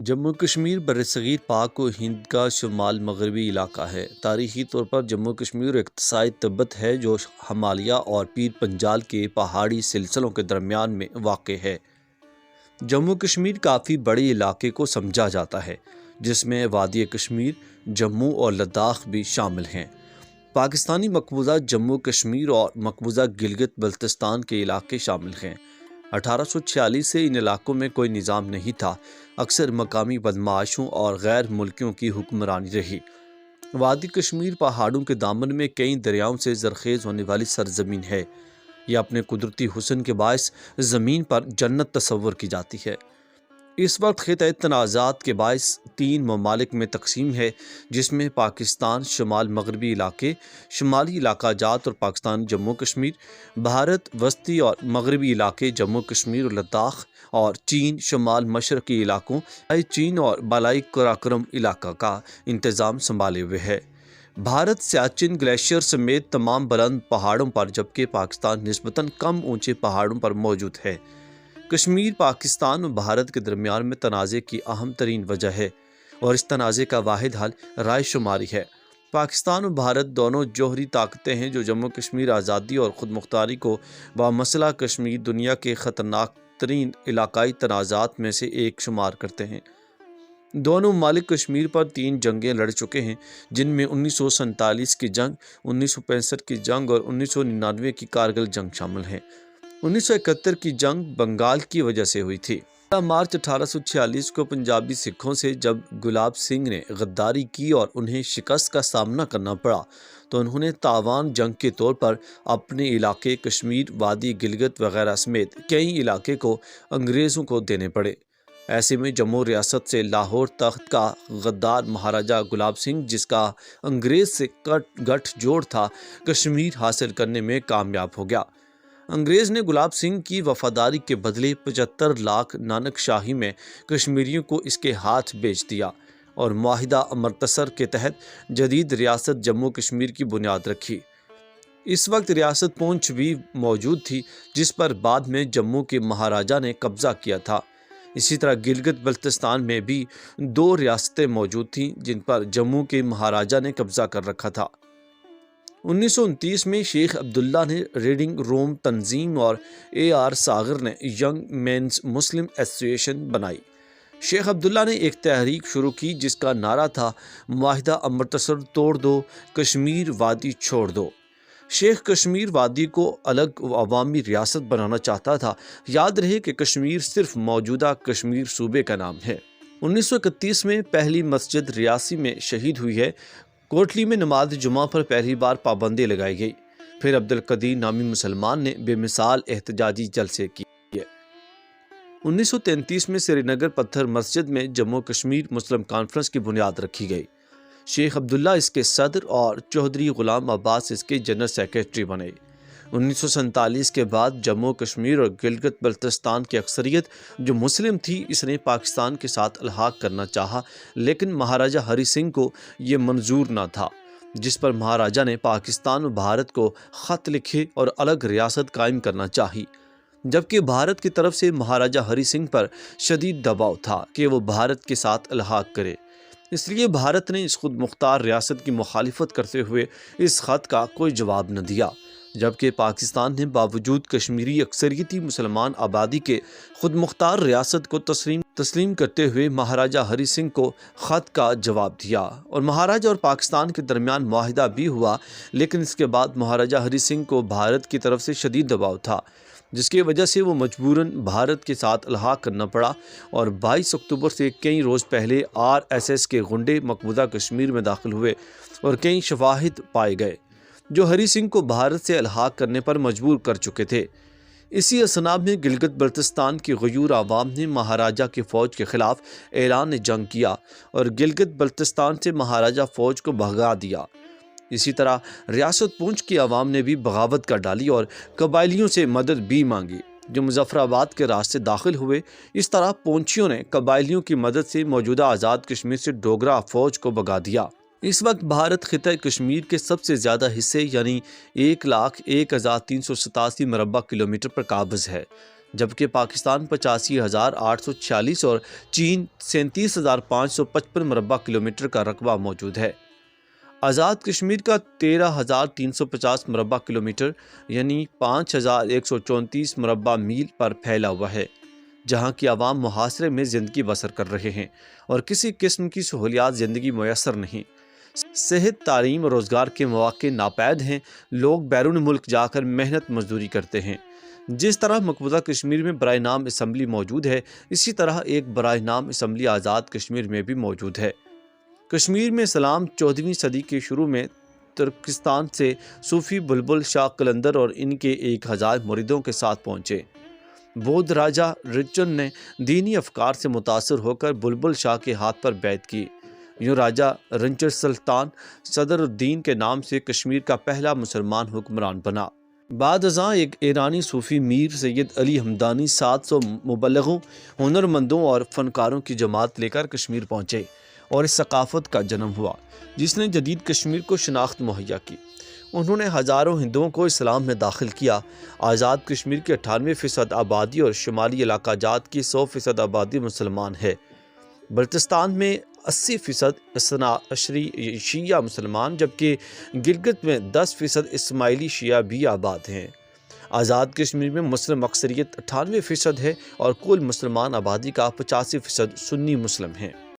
جموں کشمیر برصغیر پاک و ہند کا شمال مغربی علاقہ ہے۔ تاریخی طور پر جموں کشمیر ایک اقتصادی تبت ہے جو ہمالیہ اور پیر پنجال کے پہاڑی سلسلوں کے درمیان میں واقع ہے۔ جموں کشمیر کافی بڑے علاقے کو سمجھا جاتا ہے جس میں وادی کشمیر، جموں اور لداخ بھی شامل ہیں۔ پاکستانی مقبوضہ جموں کشمیر اور مقبوضہ گلگت بلتستان کے علاقے شامل ہیں۔ 1846 سے ان علاقوں میں کوئی نظام نہیں تھا، اکثر مقامی بدمعاشوں اور غیر ملکیوں کی حکمرانی رہی۔ وادی کشمیر پہاڑوں کے دامن میں کئی دریاؤں سے زرخیز ہونے والی سرزمین ہے۔ یہ اپنے قدرتی حسن کے باعث زمین پر جنت تصور کی جاتی ہے۔ اس وقت خطہ تنازعات کے باعث 3 ممالک میں تقسیم ہے، جس میں پاکستان شمال مغربی علاقے، شمالی علاقہ جات اور پاکستان جموں کشمیر، بھارت وسطی اور مغربی علاقے جموں کشمیر اور لداخ، اور چین شمال مشرقی علاقوں چین اور بالائی قراقرم علاقہ کا انتظام سنبھالے ہوئے ہے۔ بھارت سیاچن گلیشیئر سمیت تمام بلند پہاڑوں پر، جبکہ پاکستان نسبتاً کم اونچے پہاڑوں پر موجود ہے۔ کشمیر پاکستان اور بھارت کے درمیان میں تنازع کی اہم ترین وجہ ہے، اور اس تنازع کا واحد حل رائے شماری ہے۔ پاکستان اور بھارت دونوں جوہری طاقتیں ہیں جو جموں کشمیر آزادی اور خود مختاری کو بامسئلہ کشمیر دنیا کے خطرناک ترین علاقائی تنازعات میں سے ایک شمار کرتے ہیں۔ دونوں ممالک کشمیر پر 3 جنگیں لڑ چکے ہیں، جن میں 1947 کی جنگ، 1965 کی جنگ اور 1999 کی کارگل جنگ شامل ہیں۔ 1971 کی جنگ بنگال کی وجہ سے ہوئی تھی۔ مارچ 1846 کو پنجابی سکھوں سے جب گلاب سنگھ نے غداری کی اور انہیں شکست کا سامنا کرنا پڑا تو انہوں نے تاوان جنگ کے طور پر اپنے علاقے کشمیر، وادی گلگت وغیرہ سمیت کئی علاقے کو انگریزوں کو دینے پڑے۔ ایسے میں جموں ریاست سے لاہور تخت کا غدار مہاراجہ گلاب سنگھ، جس کا انگریز سے گٹھ جوڑ تھا، کشمیر حاصل کرنے میں کامیاب ہو گیا۔ انگریز نے گلاب سنگھ کی وفاداری کے بدلے 75 لاکھ نانک شاہی میں کشمیریوں کو اس کے ہاتھ بیچ دیا اور معاہدہ امرتسر کے تحت جدید ریاست جموں کشمیر کی بنیاد رکھی۔ اس وقت ریاست پونچھ بھی موجود تھی، جس پر بعد میں جموں کے مہاراجہ نے قبضہ کیا تھا۔ اسی طرح گلگت بلتستان میں بھی 2 ریاستیں موجود تھیں جن پر جموں کے مہاراجہ نے قبضہ کر رکھا تھا۔ 1929 میں شیخ عبداللہ نے ریڈنگ روم تنظیم اور AR ساغر نے ینگ مینز مسلم ایسوسی ایشن بنائی۔ شیخ عبداللہ نے ایک تحریک شروع کی جس کا نعرہ تھا معاہدہ امرتسر توڑ دو، کشمیر وادی چھوڑ دو۔ شیخ کشمیر وادی کو الگ عوامی ریاست بنانا چاہتا تھا۔ یاد رہے کہ کشمیر صرف موجودہ کشمیر صوبے کا نام ہے۔ 1931 میں پہلی مسجد ریاسی میں شہید ہوئی ہے۔ کوٹلی میں نماز جمعہ پر پہلی بار پابندی لگائی گئی۔ پھر عبدالقدیر نامی مسلمان نے بے مثال احتجاجی جلسے کیے۔ 1933 میں سری نگر پتھر مسجد میں جموں کشمیر مسلم کانفرنس کی بنیاد رکھی گئی۔ شیخ عبداللہ اس کے صدر اور چودھری غلام عباس اس کے جنرل سیکریٹری بنے۔ 1947 کے بعد جموں کشمیر اور گلگت بلتستان کی اکثریت جو مسلم تھی، اس نے پاکستان کے ساتھ الحاق کرنا چاہا، لیکن مہاراجہ ہری سنگھ کو یہ منظور نہ تھا، جس پر مہاراجہ نے پاکستان اور بھارت کو خط لکھے اور الگ ریاست قائم کرنا چاہی، جبکہ بھارت کی طرف سے مہاراجہ ہری سنگھ پر شدید دباؤ تھا کہ وہ بھارت کے ساتھ الحاق کرے۔ اس لیے بھارت نے اس خود مختار ریاست کی مخالفت کرتے ہوئے اس خط کا کوئی جواب نہ دیا، جبکہ پاکستان نے باوجود کشمیری اکثریتی مسلمان آبادی کے خود مختار ریاست کو تسلیم کرتے ہوئے مہاراجہ ہری سنگھ کو خط کا جواب دیا، اور مہاراجہ اور پاکستان کے درمیان معاہدہ بھی ہوا، لیکن اس کے بعد مہاراجہ ہری سنگھ کو بھارت کی طرف سے شدید دباؤ تھا، جس کی وجہ سے وہ مجبوراً بھارت کے ساتھ الحاق کرنا پڑا، اور 22 اکتوبر سے کئی روز پہلے RSS کے غنڈے مقبوضہ کشمیر میں داخل ہوئے اور کئی شواہد پائے گئے جو ہری سنگھ کو بھارت سے الحاق کرنے پر مجبور کر چکے تھے۔ اسی اثناء میں گلگت بلتستان کی غیور عوام نے مہاراجہ کی فوج کے خلاف اعلان جنگ کیا اور گلگت بلتستان سے مہاراجہ فوج کو بھگا دیا۔ اسی طرح ریاست پونچھ کی عوام نے بھی بغاوت کر ڈالی اور قبائلیوں سے مدد بھی مانگی جو مظفر آباد کے راستے داخل ہوئے۔ اس طرح پونچھیوں نے قبائلیوں کی مدد سے موجودہ آزاد کشمیر سے ڈوگرا فوج کو بھگا دیا۔ اس وقت بھارت خطہ کشمیر کے سب سے زیادہ حصے یعنی 1,01,387 مربع کلومیٹر پر قابض ہے۔ جبکہ پاکستان 85,846 اور چین 37,555 مربع کلومیٹر کا رقبہ موجود ہے۔ آزاد کشمیر کا 13,350 مربع کلومیٹر یعنی 5,134 مربع میل پر پھیلا ہوا ہے، جہاں کی عوام محاصرے میں زندگی بسر کر رہے ہیں اور کسی قسم کی سہولیات زندگی میسر نہیں۔ صحت، تعلیم اور روزگار کے مواقع ناپید ہیں۔ لوگ بیرون ملک جا کر محنت مزدوری کرتے ہیں۔ جس طرح مقبوضہ کشمیر میں برائے نام اسمبلی موجود ہے، اسی طرح ایک برائے نام اسمبلی آزاد کشمیر میں بھی موجود ہے۔ کشمیر میں اسلام 14ویں صدی کے شروع میں ترکستان سے صوفی بلبل شاہ قلندر اور ان کے 1000 مریدوں کے ساتھ پہنچے۔ بودھ راجہ رچن نے دینی افکار سے متاثر ہو کر بلبل شاہ کے ہاتھ پر بیعت کی۔ یوں راجہ رنچر سلطان صدر الدین کے نام سے کشمیر کا پہلا مسلمان حکمران بنا۔ بعد ازاں ایک ایرانی صوفی میر سید علی ہمدانی 700 مبلغوں، ہنرمندوں اور فنکاروں کی جماعت لے کر کشمیر پہنچے اور اس ثقافت کا جنم ہوا جس نے جدید کشمیر کو شناخت مہیا کی۔ انہوں نے ہزاروں ہندوؤں کو اسلام میں داخل کیا۔ آزاد کشمیر کی 98% آبادی اور شمالی علاقہ جات کی 100% آبادی مسلمان ہے۔ بلتستان میں 80% اثنا عشری شیعہ مسلمان، جبکہ گلگت میں 10% اسماعیلی شیعہ بھی آباد ہیں۔ آزاد کشمیر میں مسلم اکثریت 98% ہے اور کل مسلمان آبادی کا 85% سنی مسلم ہیں۔